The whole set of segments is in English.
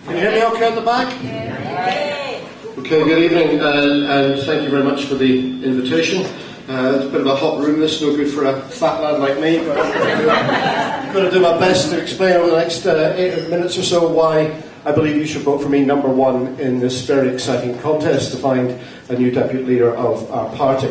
Can you hear me okay at the back? Okay, good evening, and thank you very much for the invitation. It's a bit of a hot room, this, no good for a fat lad like me, but I'm going to do my best to explain over the next 8 minutes or so why I believe you should vote for me number one in this very exciting contest to find a new deputy leader of our party.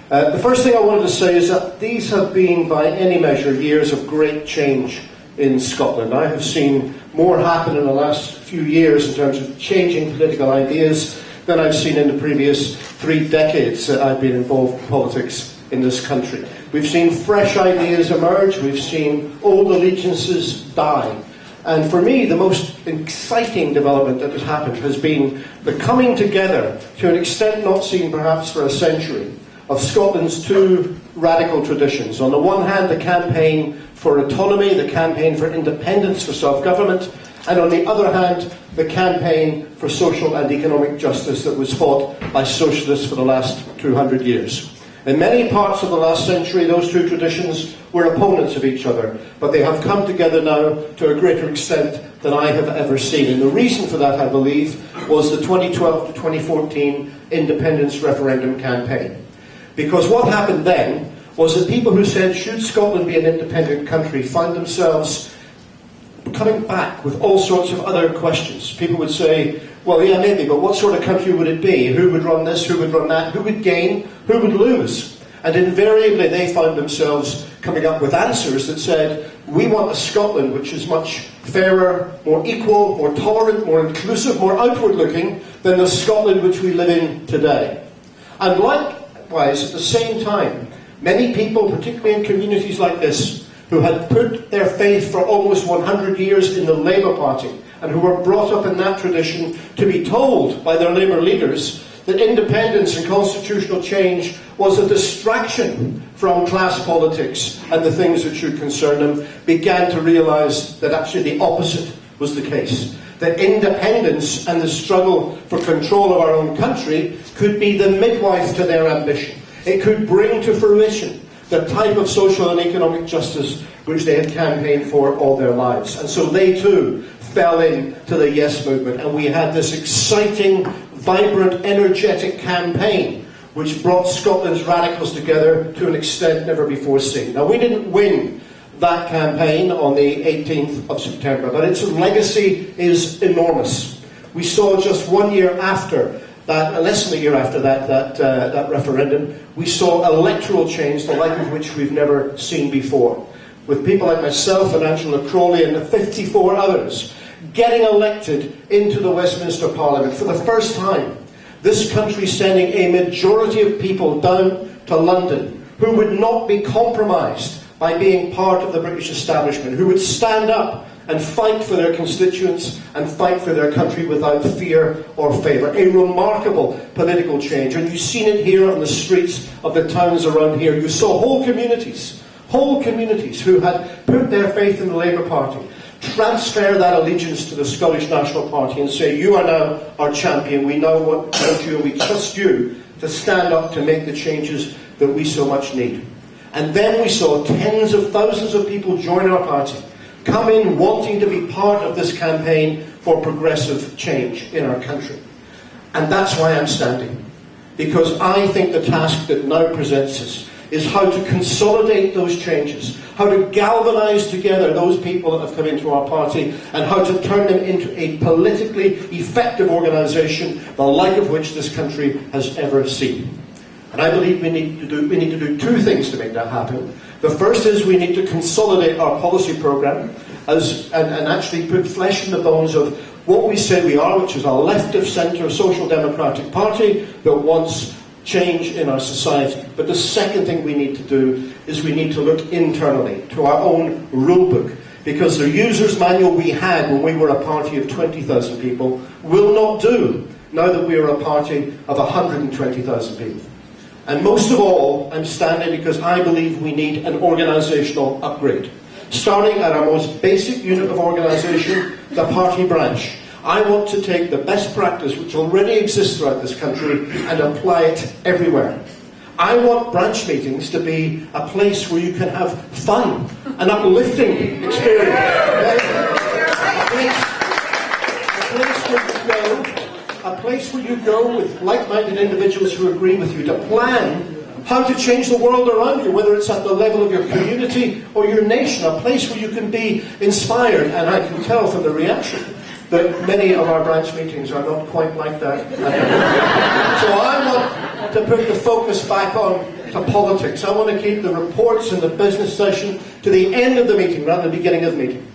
The first thing I wanted to say is that these have been, by any measure, years of great change in Scotland. I have seen more happen in the last few years in terms of changing political ideas than I've seen in the previous 3 decades that I've been involved in politics in this country. We've seen fresh ideas emerge, we've seen old allegiances die. And for me, the most exciting development that has happened has been the coming together, to an extent not seen perhaps for a century, of Scotland's 2 radical traditions. On the one hand, the campaign for autonomy, the campaign for independence, for self-government, and on the other hand, the campaign for social and economic justice that was fought by socialists for the last 200 years. In many parts of the last century, those 2 traditions were opponents of each other, but they have come together now to a greater extent than I have ever seen. And the reason for that, I believe, was the 2012 to 2014 independence referendum campaign. Because what happened then was that people who said, should Scotland be an independent country, found themselves coming back with all sorts of other questions. People would say, well, yeah, maybe, but what sort of country would it be? Who would run this? Who would run that? Who would gain? Who would lose? And invariably they found themselves coming up with answers that said, we want a Scotland which is much fairer, more equal, more tolerant, more inclusive, more outward-looking than the Scotland which we live in today. And likewise, at the same time, many people, particularly in communities like this, who had put their faith for almost 100 years in the Labour Party and who were brought up in that tradition to be told by their Labour leaders that independence and constitutional change was a distraction from class politics and the things that should concern them, began to realise that actually the opposite was the case. That independence and the struggle for control of our own country could be the midwife to their ambition. It could bring to fruition the type of social and economic justice which they had campaigned for all their lives. And so they too fell into the Yes movement, and we had this exciting, vibrant, energetic campaign which brought Scotland's radicals together to an extent never before seen. Now, we didn't win that campaign on the 18th of September, but its legacy is enormous. We saw just 1 year after that, less than a year after that referendum, we saw electoral change, the like of which we've never seen before, with people like myself and Angela Crowley and the 54 others getting elected into the Westminster Parliament for the first time. This country sending a majority of people down to London who would not be compromised by being part of the British establishment, who would stand up and fight for their constituents and fight for their country without fear or favour. A remarkable political change. And you've seen it here on the streets of the towns around here. You saw whole communities who had put their faith in the Labour Party transfer that allegiance to the Scottish National Party and say, you are now our champion, we now want you and we trust you to stand up to make the changes that we so much need. And then we saw tens of thousands of people join our party, come in wanting to be part of this campaign for progressive change in our country. And that's why I'm standing. Because I think the task that now presents us is how to consolidate those changes, how to galvanise together those people that have come into our party, and how to turn them into a politically effective organisation, the like of which this country has ever seen. And I believe we need to do 2 things to make that happen. The first is we need to consolidate our policy programme and actually put flesh in the bones of what we say we are, which is a left-of-centre social democratic party that wants change in our society. But the second thing we need to do is we need to look internally to our own rulebook, because the user's manual we had when we were a party of 20,000 people will not do now that we are a party of 120,000 people. And most of all, I'm standing because I believe we need an organisational upgrade. Starting at our most basic unit of organisation, the party branch. I want to take the best practice which already exists throughout this country and apply it everywhere. I want branch meetings to be a place where you can have fun, an uplifting experience. A a place where you go with like-minded individuals who agree with you to plan how to change the world around you, whether it's at the level of your community or your nation, a place where you can be inspired. And I can tell from the reaction that many of our branch meetings are not quite like that. So I want to put the focus back on to politics. I want to keep the reports and the business session to the end of the meeting rather than the beginning of the meeting.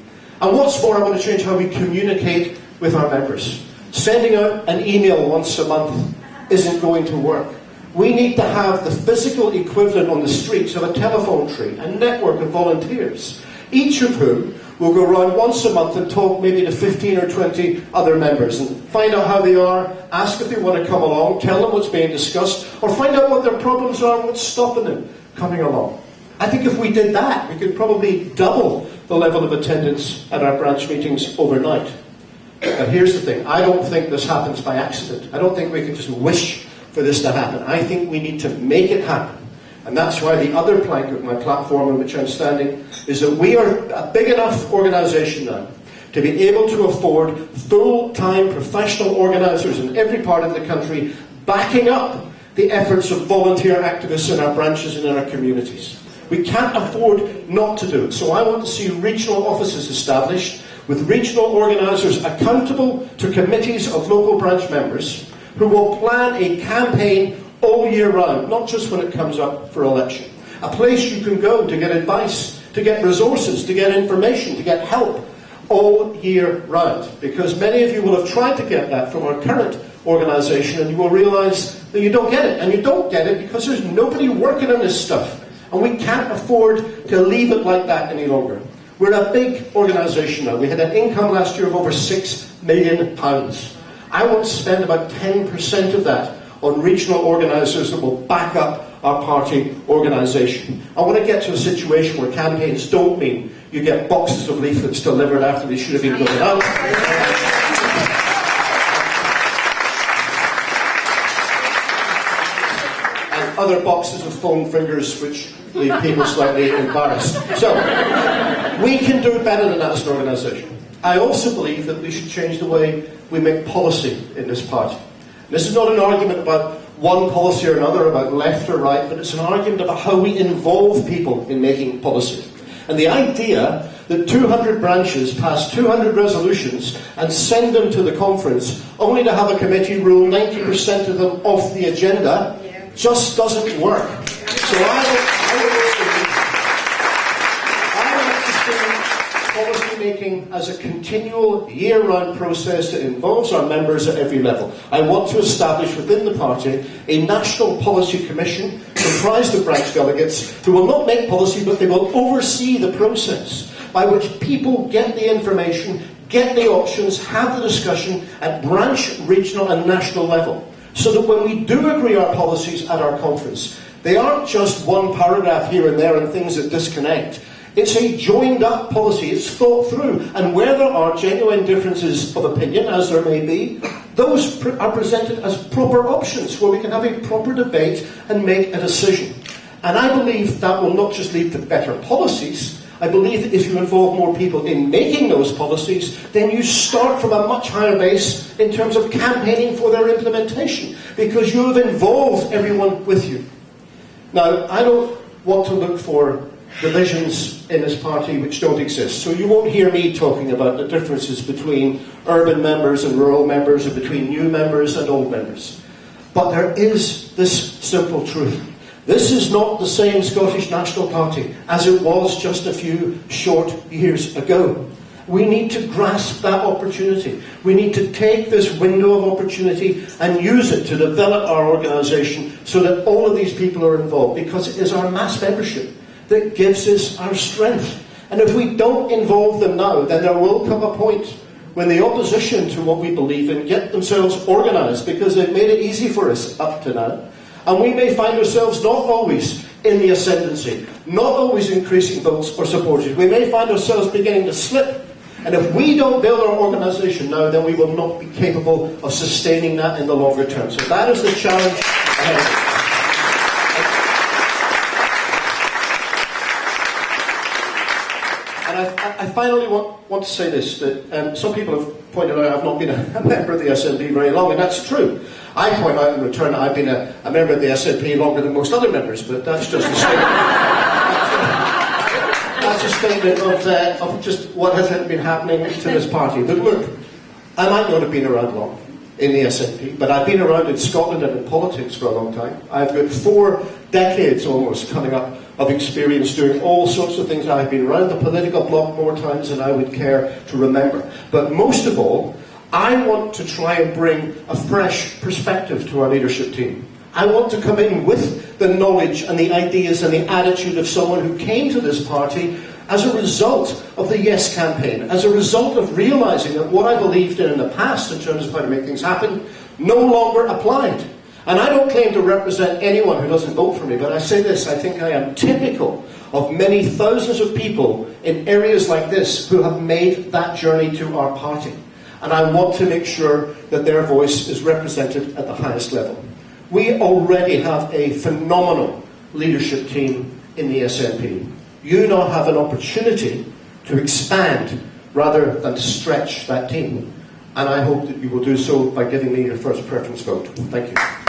And what's more, I want to change how we communicate with our members. Sending out an email once a month isn't going to work. We need to have the physical equivalent on the streets of a telephone tree, a network of volunteers, each of whom will go around once a month and talk maybe to 15 or 20 other members and find out how they are, ask if they want to come along, tell them what's being discussed, or find out what their problems are and what's stopping them coming along. I think if we did that, we could probably double the level of attendance at our branch meetings overnight. But here's the thing, I don't think this happens by accident. I don't think we can just wish for this to happen. I think we need to make it happen. And that's why the other plank of my platform on which I'm standing is that we are a big enough organisation now to be able to afford full-time professional organisers in every part of the country backing up the efforts of volunteer activists in our branches and in our communities. We can't afford not to do it. So I want to see regional offices established with regional organisers accountable to committees of local branch members who will plan a campaign all year round, not just when it comes up for election. A place you can go to get advice, to get resources, to get information, to get help all year round. Because many of you will have tried to get that from our current organisation and you will realise that you don't get it. And you don't get it because there's nobody working on this stuff. And we can't afford to leave it like that any longer. We're a big organisation now. We had an income last year of over £6 million. I want to spend about 10% of that on regional organisers that will back up our party organisation. I want to get to a situation where campaigns don't mean you get boxes of leaflets delivered after they should have been going out. And other boxes of foam fingers which leave people slightly embarrassed. So, we can do better than that as an organisation. I also believe that we should change the way we make policy in this party. This is not an argument about one policy or another, about left or right, but it's an argument about how we involve people in making policy. And the idea that 200 branches pass 200 resolutions and send them to the conference only to have a committee rule 90% of them off the agenda just doesn't work. So I would policy making as a continual year-round process that involves our members at every level. I want to establish within the party a national policy commission comprised of branch delegates who will not make policy but they will oversee the process by which people get the information, get the options, have the discussion at branch, regional and national level. So that when we do agree our policies at our conference, they aren't just one paragraph here and there and things that disconnect. It's a joined-up policy. It's thought through. And where there are genuine differences of opinion, as there may be, those are presented as proper options where we can have a proper debate and make a decision. And I believe that will not just lead to better policies. I believe that if you involve more people in making those policies, then you start from a much higher base in terms of campaigning for their implementation, because you have involved everyone with you. Now, I don't want to look for divisions in this party which don't exist. So you won't hear me talking about the differences between urban members and rural members, or between new members and old members. But there is this simple truth. This is not the same Scottish National Party as it was just a few short years ago. We need to grasp that opportunity. We need to take this window of opportunity and use it to develop our organisation so that all of these people are involved, because it is our mass membership that gives us our strength. And if we don't involve them now, then there will come a point when the opposition to what we believe in get themselves organised, because they've made it easy for us up to now. And we may find ourselves not always in the ascendancy, not always increasing votes or supporters. We may find ourselves beginning to slip. And if we don't build our organisation now, then we will not be capable of sustaining that in the longer term. So that is the challenge ahead of us. And I finally want to say this, that some people have pointed out I've not been a member of the SNP very long, and that's true. I point out in return that I've been a member of the SNP longer than most other members, but that's just a statement. That's a statement of just what has been happening to this party. But look, I might not have been around long in the SNP, but I've been around in Scotland and in politics for a long time. I've got 4 decades almost coming up of experience doing all sorts of things. I've been around the political bloc more times than I would care to remember. But most of all, I want to try and bring a fresh perspective to our leadership team. I want to come in with the knowledge and the ideas and the attitude of someone who came to this party as a result of the Yes campaign, as a result of realising that what I believed in the past in terms of how to make things happen no longer applied. And I don't claim to represent anyone who doesn't vote for me, but I say this, I think I am typical of many thousands of people in areas like this who have made that journey to our party. And I want to make sure that their voice is represented at the highest level. We already have a phenomenal leadership team in the SNP. You now have an opportunity to expand rather than to stretch that team. And I hope that you will do so by giving me your first preference vote. Thank you.